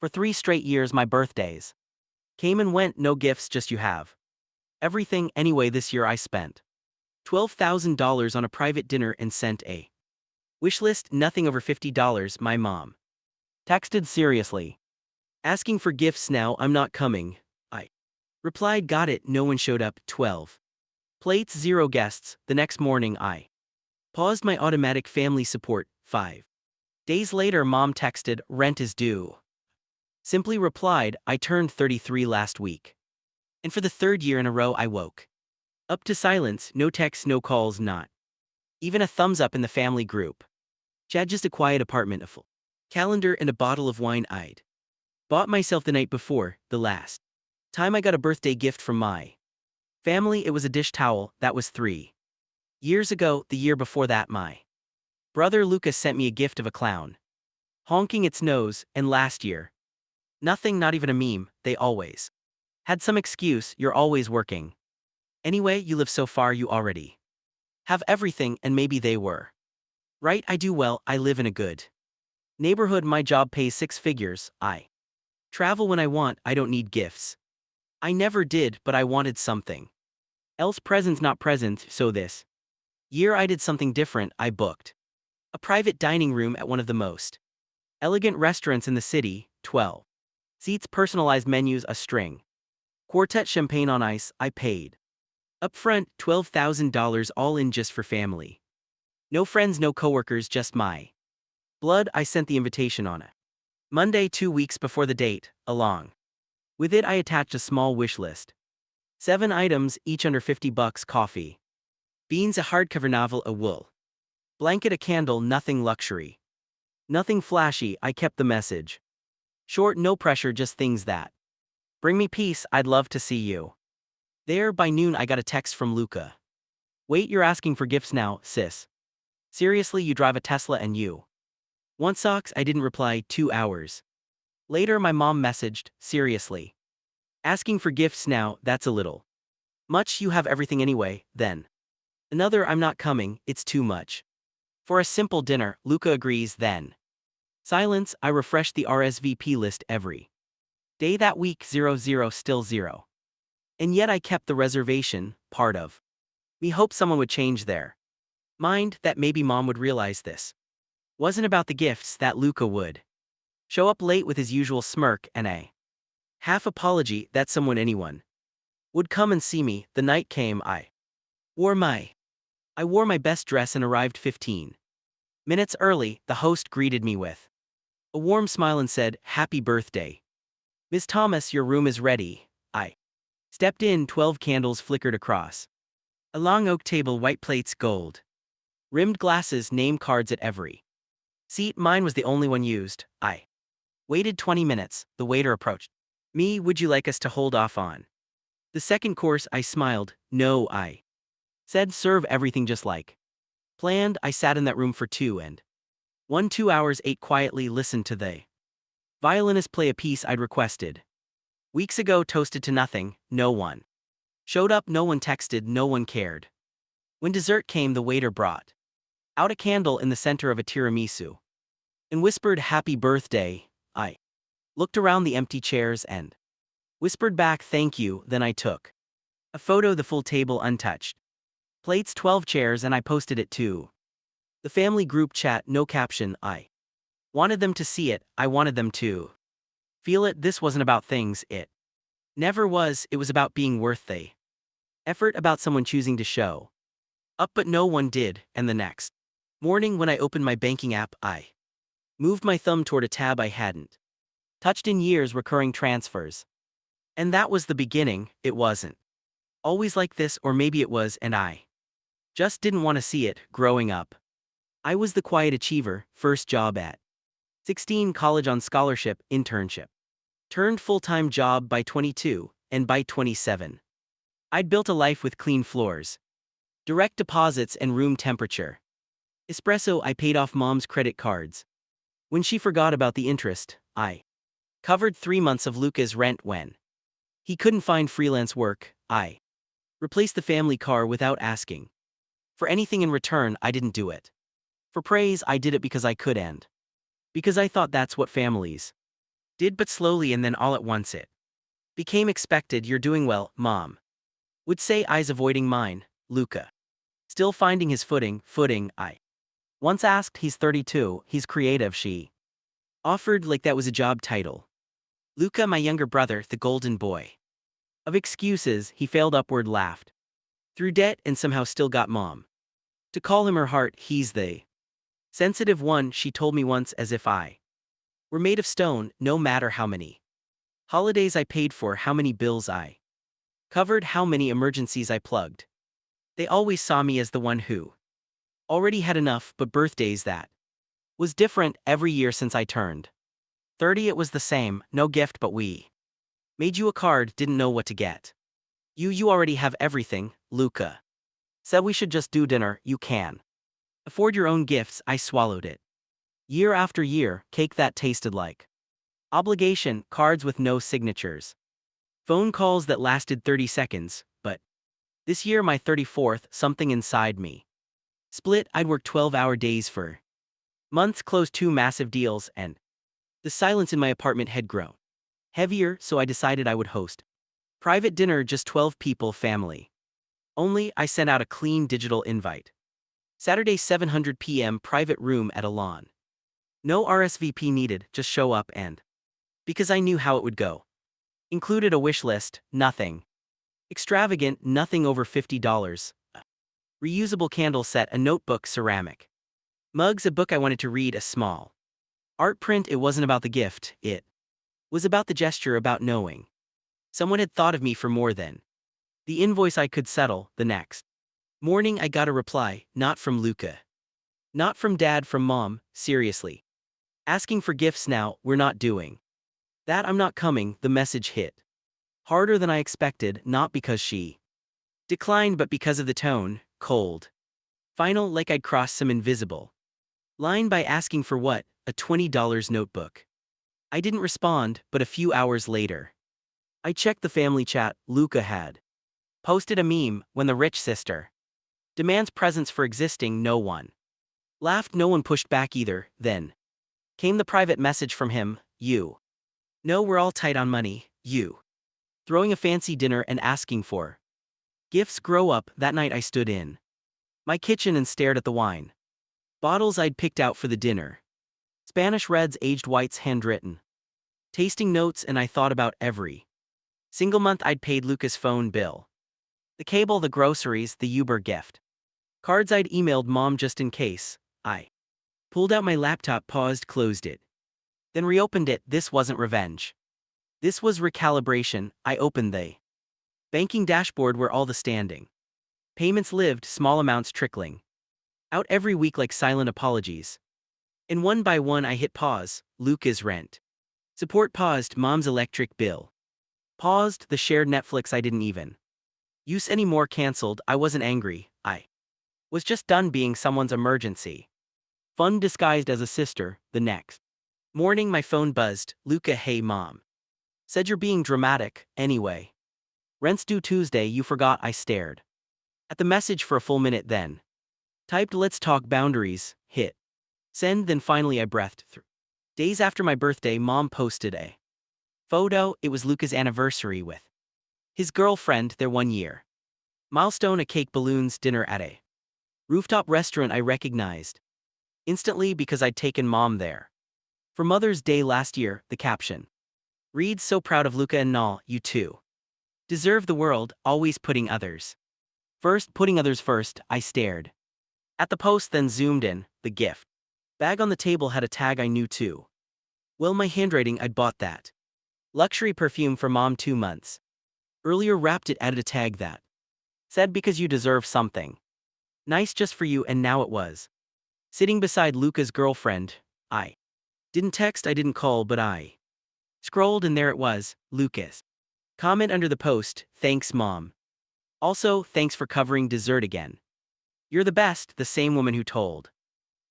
For 3 straight years my birthdays came and went, no gifts, just you have everything. Anyway, this year I spent $12,000 on a private dinner and sent a wish list, nothing over $50. My mom texted seriously, asking for gifts now. I'm not coming. I replied, got it. No one showed up. 12 plates, 0 guests. The next morning I paused my automatic family support. 5 days later mom texted, rent is due. Simply replied, I turned 33 last week. And for the 3rd year in a row I woke up to silence, no texts, no calls, not even a thumbs up in the family group chat, just a quiet apartment, a full calendar and a bottle of wine I'd bought myself the night before. The last time I got a birthday gift from my family, it was a dish towel. That was 3 years ago. The year before that my brother Lucas sent me a gift of a clown honking its nose, and last year nothing, not even a meme. They always had some excuse, you're always working. Anyway, you live so far, you already have everything. And maybe they were right. I do well, I live in a good neighborhood, my job pays 6 figures, I travel when I want, I don't need gifts. I never did, but I wanted something else. Presents, not presents. So this year I did something different. I booked a private dining room at one of the most elegant restaurants in the city, 12 seats, personalized menus, a string quartet, champagne on ice. I paid upfront $12,000 all in, just for family. No friends, no coworkers, just my blood. I sent the invitation on a Monday 2 weeks before the date. Along with it I attached a small wish list. 7 items, each under $50: coffee beans, a hardcover novel, a wool blanket, a candle. Nothing luxury, nothing flashy. I kept the message short, no pressure, just things that bring me peace. I'd love to see you there. By noon I got a text from Luca. Wait, you're asking for gifts now, sis? Seriously, you drive a Tesla and you want socks? I didn't reply. 2 hours later my mom messaged, seriously? Asking for gifts now? That's a little much. You have everything anyway. Then another, I'm not coming, it's too much for a simple dinner. Luca agrees. Then silence. I refreshed the RSVP list every day that week. 0, still 0. And yet I kept the reservation. Part of me hoped someone would change their mind, that maybe mom would realize this wasn't about the gifts, that Luca would show up late with his usual smirk and a half apology, that anyone would come and see me. The night came. I wore my best dress and arrived 15 minutes early. The host greeted me with a warm smile and said, happy birthday, Miss Thomas, your room is ready. I stepped in. 12 candles flickered across a long oak table, white plates, gold rimmed glasses, name cards at every seat. Mine was the only one used. I waited 20 minutes. The waiter approached me. Would you like us to hold off on the second course? I smiled. No, I said, serve everything just like planned. I sat in that room for 2 hours, ate quietly, listened to the violinist play a piece I'd requested weeks ago, toasted to nothing. No one showed up, no one texted, no one cared. When dessert came, the waiter brought out a candle in the center of a tiramisu and whispered, happy birthday. I looked around the empty chairs and whispered back, thank you. Then I took a photo, the full table untouched, plates, 12 chairs, and I posted it to the family group chat. No caption. I wanted them to see it. I wanted them to feel it. This wasn't about things, it never was. It was about being worth the effort, about someone choosing to show up. But no one did. And the next morning when I opened my banking app, I moved my thumb toward a tab I hadn't touched in years, recurring transfers. And that was the beginning. It wasn't always like this, or maybe it was, and I just didn't want to see it. Growing up, I was the quiet achiever. First job at 16, college on scholarship, internship, turned full-time job by 22, and by 27, I'd built a life with clean floors, direct deposits, and room temperature espresso. I paid off mom's credit cards. When she forgot about the interest, I covered 3 months of Luca's rent. When he couldn't find freelance work, I replaced the family car without asking for anything in return. I didn't do it for praise, I did it because I could, and because I thought that's what families Did but slowly and then all at once it became expected. You're doing well, Mom. Would say, eyes avoiding mine. Luca. Still finding his footing, I. Once asked, he's 32, he's creative, she. Offered like that was a job title. Luca, my younger brother, the golden boy. Of excuses, he failed upward laughed. Through debt and somehow still got Mom. To call him her heart, he's the sensitive one, she told me once, as if I were made of stone. No matter how many holidays I paid for, how many bills I covered, how many emergencies I plugged. They always saw me as the one who already had enough. But birthdays, that was different. Every year since I turned 30 it was the same, no gift, but we made you a card, didn't know what to get. You already have everything. Luca said we should just do dinner, you can afford your own gifts. I swallowed it. Year after year, cake that tasted like obligation, cards with no signatures, phone calls that lasted 30 seconds, but this year, my 34th, something inside me split. I'd work 12-hour days for months, closed 2 massive deals, and the silence in my apartment had grown heavier, so I decided I would host private dinner, just 12 people, family only. I sent out a clean digital invite. Saturday, 7:00 p.m., private room at a lawn. No RSVP needed, just show up, and because I knew how it would go. Included a wish list, nothing extravagant, nothing over $50. A reusable candle set, a notebook, ceramic mugs, a book I wanted to read, a small art print. It wasn't about the gift, it was about the gesture, about knowing someone had thought of me for more than the invoice I could settle. The next morning I got a reply, not from Luca, not from Dad, from Mom, seriously asking for gifts now. We're not doing that, I'm not coming. The message hit harder than I expected, not because she declined, but because of the tone, cold, final, like I'd crossed some invisible line by asking for what? A $20 notebook. I didn't respond, but a few hours later, I checked the family chat. Luca had posted a meme, when the rich sister demands presents for existing. No one laughed, no one pushed back either. Then came the private message from him, you know we're all tight on money, you throwing a fancy dinner and asking for gifts. Grow up. That night I stood in my kitchen and stared at the wine bottles I'd picked out for the dinner. Spanish reds, aged whites, handwritten tasting notes, and I thought about every single month I'd paid Luca's phone bill, the cable, the groceries, the Uber gift cards I'd emailed Mom just in case. I pulled out my laptop, paused, closed it, then reopened it. This wasn't revenge. This was recalibration. I opened the banking dashboard where all the standing payments lived, small amounts trickling out every week like silent apologies. And one by one I hit pause. Luca's rent support paused, Mom's electric bill paused, the shared Netflix I didn't even use anymore canceled. I wasn't angry, I was just done being someone's emergency fund disguised as a sister. The next morning my phone buzzed. Luca, hey Mom said you're being dramatic. Anyway, rent's due Tuesday. You forgot. I stared at the message for a full minute, then typed, let's talk boundaries, hit send, then finally I breathed through. Days after my birthday, Mom posted a photo. It was Luca's anniversary with his girlfriend, their 1-year milestone, a cake, balloons, dinner at a rooftop restaurant I recognized instantly because I'd taken Mom there for Mother's Day last year. The caption reads, so proud of Luca and Nal, you too deserve the world, always putting others first, putting others first. I stared at the post, then zoomed in. The gift bag on the table had a tag I knew too well, my handwriting. I'd bought that luxury perfume for Mom 2 months earlier, wrapped it, added a tag that said, because you deserve something nice just for you, and now it was sitting beside Luca's girlfriend. I didn't text, I didn't call, but I scrolled, and there it was, Luca's comment under the post, thanks Mom. Also, thanks for covering dessert again. You're the best. The same woman who told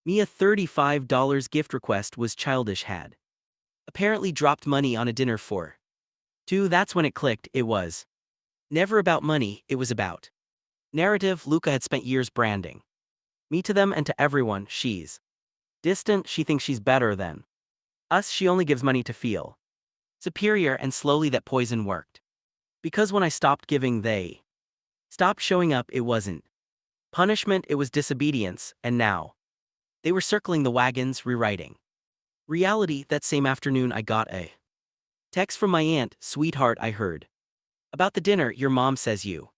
me a $35 gift request was childish had apparently dropped money on a dinner for two. That's when it clicked. It was never about money, it was about narrative. Luca had spent years branding me to them and to everyone. She's distant, she thinks she's better than us, she only gives money to feel Superior, and slowly that poison worked. Because when I stopped giving, they stopped showing up. It wasn't punishment, it was disobedience, and now they were circling the wagons, rewriting reality. That same afternoon, I got a text from my aunt. Sweetheart, I heard about the dinner your mom says you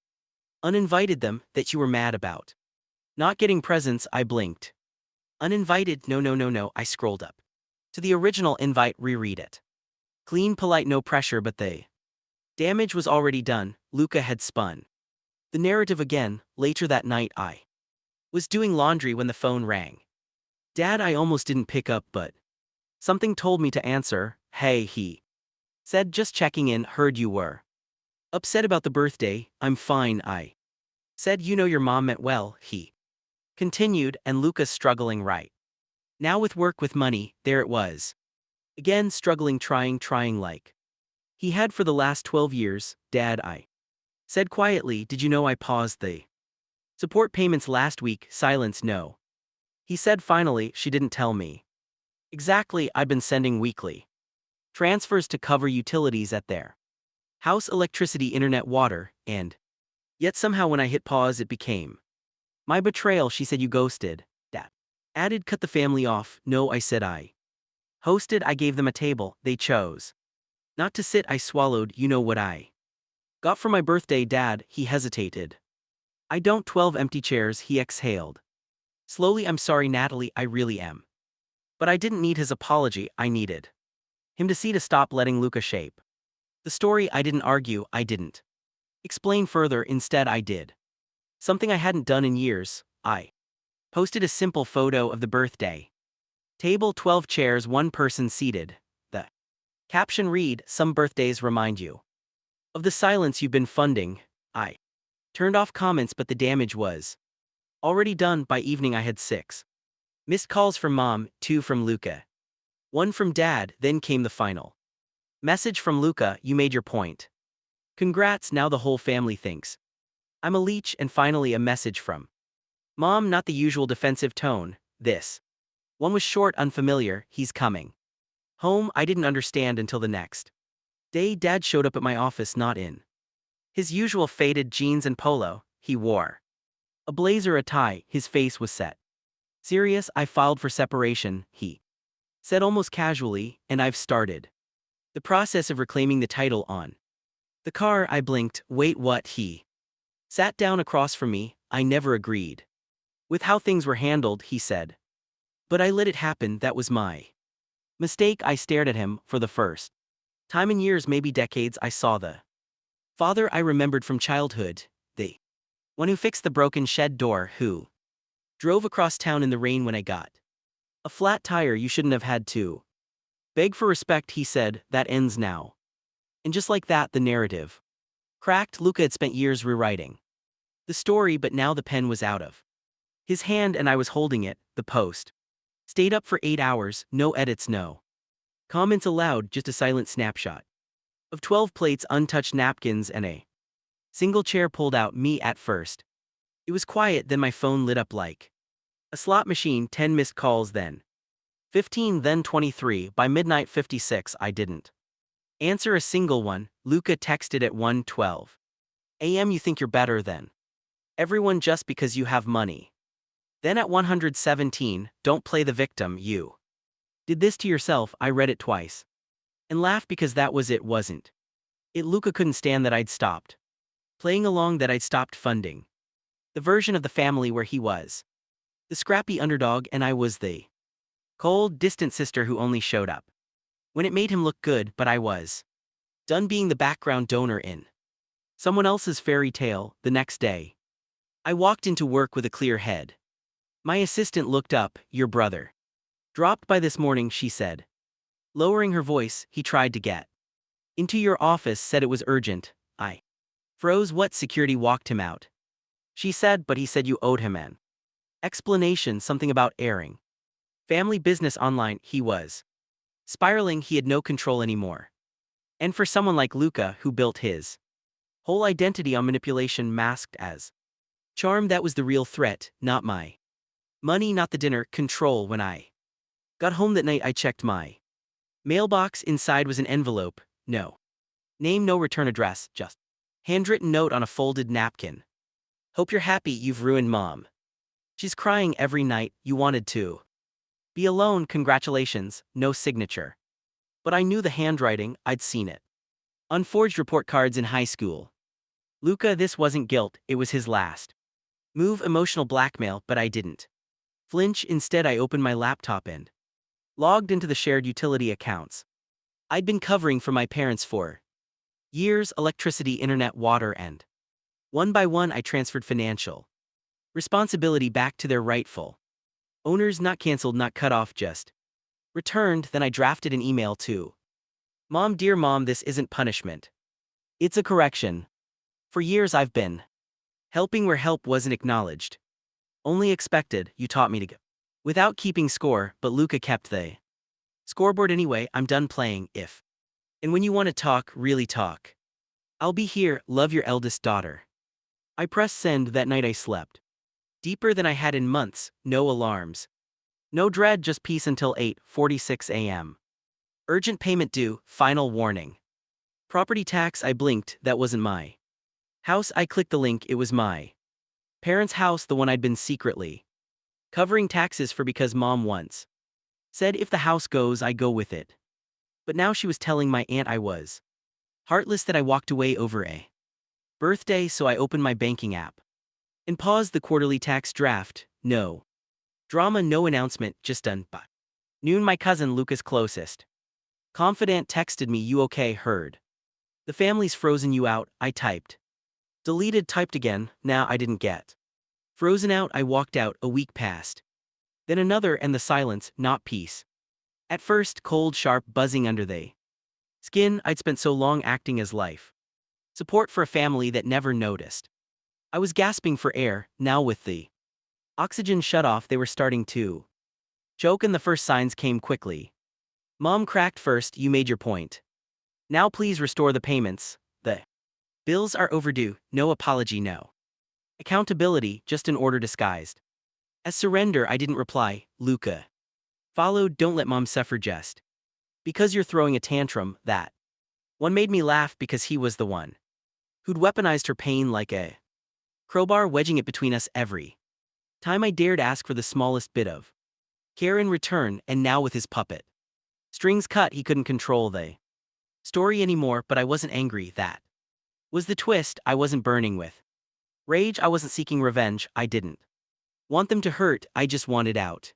uninvited them, that you were mad about not getting presents. I blinked. Uninvited? No, no, no, no. I scrolled up to the original invite, reread it. Clean, polite, no pressure, but the damage was already done. Luca had spun the narrative again. Later that night, I was doing laundry when the phone rang. Dad, I almost didn't pick up, but something told me to answer. Hey, he said, just checking in. Heard you were upset about the birthday. I'm fine, I said. You know your mom meant well, he continued, and Luca's struggling right now with work, with money. There it was. Again, struggling, trying like he had for the last 12 years. Dad, I said quietly, did you know I paused the support payments last week? Silence. No. He said finally. She didn't tell me. Exactly, I'd been sending weekly transfers to cover utilities at their house, electricity, internet, water, and yet somehow when I hit pause it became my betrayal. She said you ghosted. Dad added, cut the family off. No, I said I hosted. I gave them a table. They chose not to sit. I swallowed. You know what I got for my birthday, Dad? He hesitated. I don't. 12 empty chairs. He exhaled slowly. I'm sorry, Natalie, I really am. But I didn't need his apology. I needed him to see, to stop letting Luca shape the story. I didn't argue. I didn't explain further. Instead, I did something I hadn't done in years. I posted a simple photo of the birthday table, 12 chairs, one person seated. The caption read, some birthdays remind you of the silence you've been funding. I turned off comments, but the damage was already done. By evening, I had 6 missed calls from Mom, 2 from Luca, 1 from Dad. Then came the final message from Luca, you made your point. Congrats, now the whole family thinks I'm a leech. And finally a message from Mom, not the usual defensive tone. This one was short, unfamiliar. He's coming home. I didn't understand until the next day. Dad showed up at my office, not in his usual faded jeans and polo. He wore a blazer, a tie. His face was set serious. I filed for separation, he said almost casually, and I've started the process of reclaiming the title on the car. I blinked. Wait, what? He sat down across from me. I never agreed with how things were handled, he said. But I let it happen. That was my mistake. I stared at him. For the first time in years, maybe decades, I saw the father I remembered from childhood, the one who fixed the broken shed door, who drove across town in the rain when I got a flat tire. You shouldn't have had to beg for respect, he said. That ends now. And just like that, the narrative cracked. Luca had spent years rewriting the story, but now the pen was out of his hand and I was holding it. The post stayed up for 8 hours, no edits, no comments allowed, just a silent snapshot of 12 plates, untouched napkins, and a single chair pulled out. Me at first. It was quiet, then my phone lit up like a slot machine. 10 missed calls, then 15, then 23. By midnight 56, I didn't answer a single one. Luca texted at 1:12 a.m. You think you're better than everyone just because you have money. Then at 117, don't play the victim. You did this to yourself. I read it twice and laughed because that was it, wasn't it? Luca couldn't stand that I'd stopped playing along, that I'd stopped funding the version of the family where he was the scrappy underdog and I was the cold, distant sister who only showed up when it made him look good. But I was done being the background donor in someone else's fairy tale. The next day, I walked into work with a clear head. My assistant looked up. Your brother dropped by this morning, she said, lowering her voice. He tried to get into your office, said it was urgent. I froze. What? Security walked him out, she said, but he said you owed him an explanation, something about airing family business online. He was spiraling. He had no control anymore. And for someone like Luca, who built his whole identity on manipulation masked as charm, that was the real threat, not my money, not the dinner. Control. When I got home that night, I checked my mailbox. Inside was an envelope. no name, no return address, just handwritten note on a folded napkin. Hope you're happy you've ruined mom. She's crying every night, you wanted to be alone, congratulations, no signature. But I knew the handwriting, I'd seen it. Unforged report cards in high school. Luca, this wasn't guilt, it was his last move, emotional blackmail, but I didn't flinch. Instead, I opened my laptop and logged into the shared utility accounts I'd been covering for my parents for years: electricity, internet, water, and one by one I transferred financial responsibility back to their rightful owners. Not canceled, not cut off, just returned. Then I drafted an email to Mom. Dear Mom, this isn't punishment. It's a correction. For years I've been helping where help wasn't acknowledged, only expected. You taught me to go without keeping score, but Luca kept the scoreboard anyway. I'm done playing. If and when you want to talk, really talk, I'll be here. Love, your eldest daughter. I pressed send. That night I slept deeper than I had in months. No alarms, no dread, just peace until 8:46 a.m. Urgent payment due, final warning. Property tax. I blinked, that wasn't my house. I clicked the link, it was my parents' house, the one I'd been secretly covering taxes for because mom once said if the house goes, I go with it. But now she was telling my aunt I was heartless, that I walked away over a birthday. So I opened my banking app and paused the quarterly tax draft. No drama, no announcement, just done by noon. My cousin Lucas, closest confidant, texted me, you okay? Heard the family's frozen you out. I typed, deleted, typed again. Now I didn't get frozen out. I walked out. A week passed. Then another, and the silence, not peace. At first, cold, sharp, buzzing under the skin. I'd spent so long acting as life support for a family that never noticed. I was gasping for air. Now with the oxygen shut off, they were starting to choke, and the first signs came quickly. Mom cracked, first, you made your point. Now please restore the payments. The bills are overdue. No apology, no accountability, just an order disguised as surrender. I didn't reply. Luca followed, don't let mom suffer just because you're throwing a tantrum. That one made me laugh because he was the one who'd weaponized her pain like a crowbar, wedging it between us every time I dared ask for the smallest bit of care in return. And now with his puppet strings cut, he couldn't control the story anymore. But I wasn't angry. That was the twist. I wasn't burning with rage. I wasn't seeking revenge. I didn't want them to hurt. I just wanted out.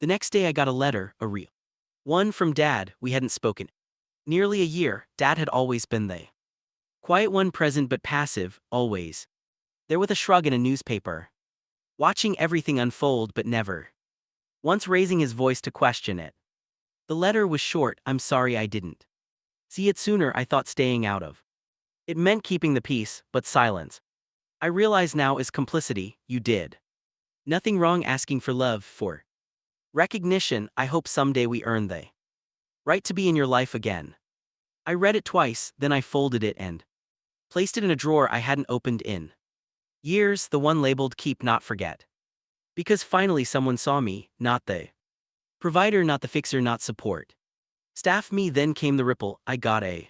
The next day I got a letter, a real one, from Dad. We hadn't spoken nearly a year. Dad had always been the quiet one, present but passive, always there with a shrug and a newspaper, watching everything unfold but never once raising his voice to question it. The letter was short, I'm sorry I didn't see it sooner. I thought staying out of it meant keeping the peace, but silence, I realize now, is complicity. You did nothing wrong asking for love, for recognition. I hope someday we earn the right to be in your life again. I read it twice, then I folded it and placed it in a drawer I hadn't opened in years, the one labeled keep, not forget. Because finally someone saw me, not the provider, not the fixer, not support staff me. Then came the ripple. I got a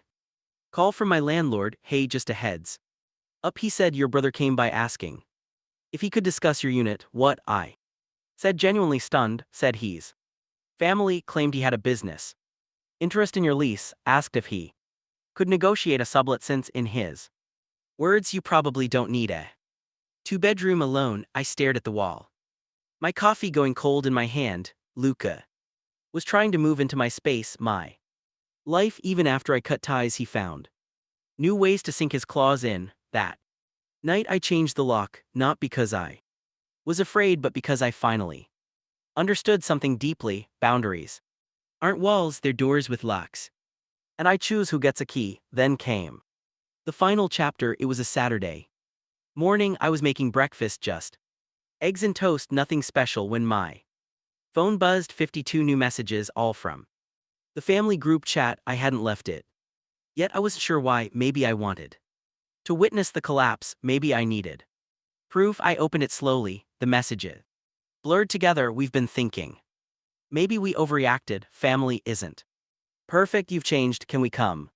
call from my landlord. Hey, just a heads up, he said, your brother came by asking if he could discuss your unit. What? I said, genuinely stunned. Said he's family, claimed he had a business interest in your lease, asked if he could negotiate a sublet since, in his words, you probably don't need a two-bedroom alone. I stared at the wall, my coffee going cold in my hand. Luca was trying to move into my space, my life. Even after I cut ties, he found new ways to sink his claws in. That night I changed the lock, not because I was afraid, but because I finally understood something deeply. Boundaries aren't walls, they're doors with locks. And I choose who gets a key. Then came the final chapter. It was a Saturday morning. I was making breakfast, just eggs and toast, nothing special, when my phone buzzed. 52 new messages, all from the family group chat. I hadn't left it yet. I wasn't sure why. Maybe I wanted to witness the collapse. Maybe I needed proof. I opened it slowly. The messages blurred together. We've been thinking maybe we overreacted. Family isn't perfect. You've changed. Can we come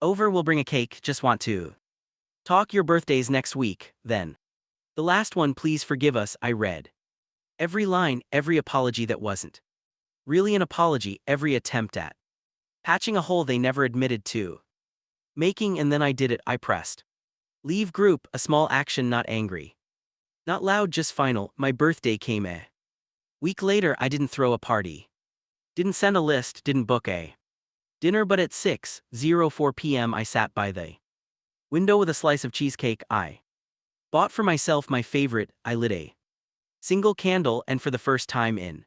Over, we'll bring a cake, just want to talk. Your birthday's next week, then. The last one, please forgive us, I read. Every line, every apology that wasn't really an apology, every attempt at patching a hole they never admitted to making, and then I did it, I pressed. Leave group, a small action, not angry. Not loud, just final. My birthday came a week later. I didn't throw a party. Didn't send a list, didn't book a dinner, but at 6:04 p.m. I sat by the window with a slice of cheesecake I bought for myself, my favorite. I lit a single candle, and for the first time in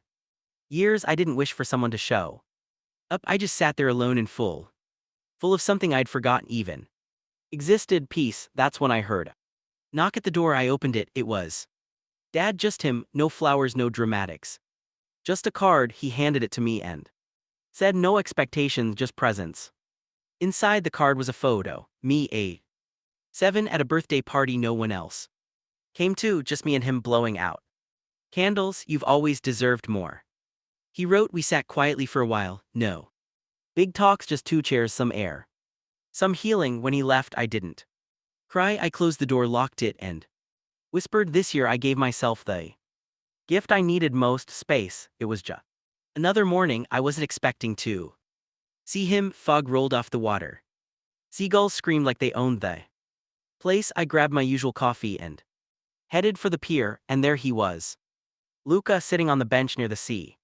years I didn't wish for someone to show up. I just sat there alone and full of something I'd forgotten even existed. Peace. That's when I heard knock at the door. I opened it. It was Dad, just him, no flowers, no dramatics. Just a card. He handed it to me and said no expectations, just presents. Inside the card was a photo, me a 7 at a birthday party. No one else came to, just me and him blowing out candles. You've always deserved more, he wrote. We sat quietly for a while, no big talks, just 2 chairs, some air, some healing. When he left, I didn't cry. I closed the door, locked it, and whispered, this year I gave myself the gift I needed most, space. It was just another morning. I wasn't expecting to see him. Fog rolled off the water. Seagulls screamed like they owned the place. I grabbed my usual coffee and headed for the pier, and there he was. Luca, sitting on the bench near the sea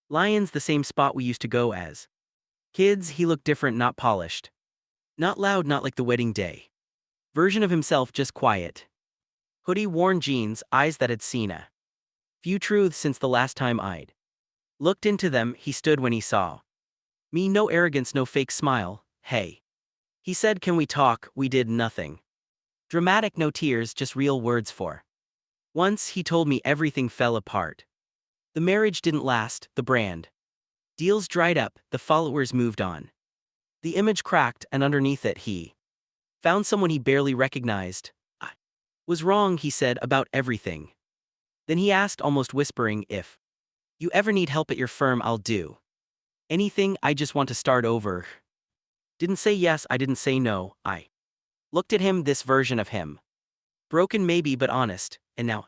lions, the same spot we used to go as kids. He looked different, not polished, not loud, not like the wedding day version of himself, just quiet. Hoodie, worn jeans, eyes that had seen a few truths since the last time I'd looked into them. He stood when he saw me, no arrogance, no fake smile. Hey, he said, can we talk? We did. Nothing dramatic, no tears, just real words. For once, he told me everything fell apart. The marriage didn't last, the brand deals dried up, the followers moved on. The image cracked, and underneath it he found someone he barely recognized. I was wrong, he said, about everything. Then he asked, almost whispering, if you ever need help at your firm, I'll do anything. I just want to start over. Didn't say yes, I didn't say no. I looked at him, this version of him. Broken maybe, but honest. And now,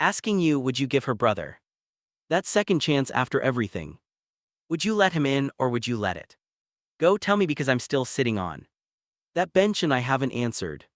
asking you, would you give her brother that second chance after everything? Would you let him in, or would you let it go? Tell me, because I'm still sitting on that bench and I haven't answered.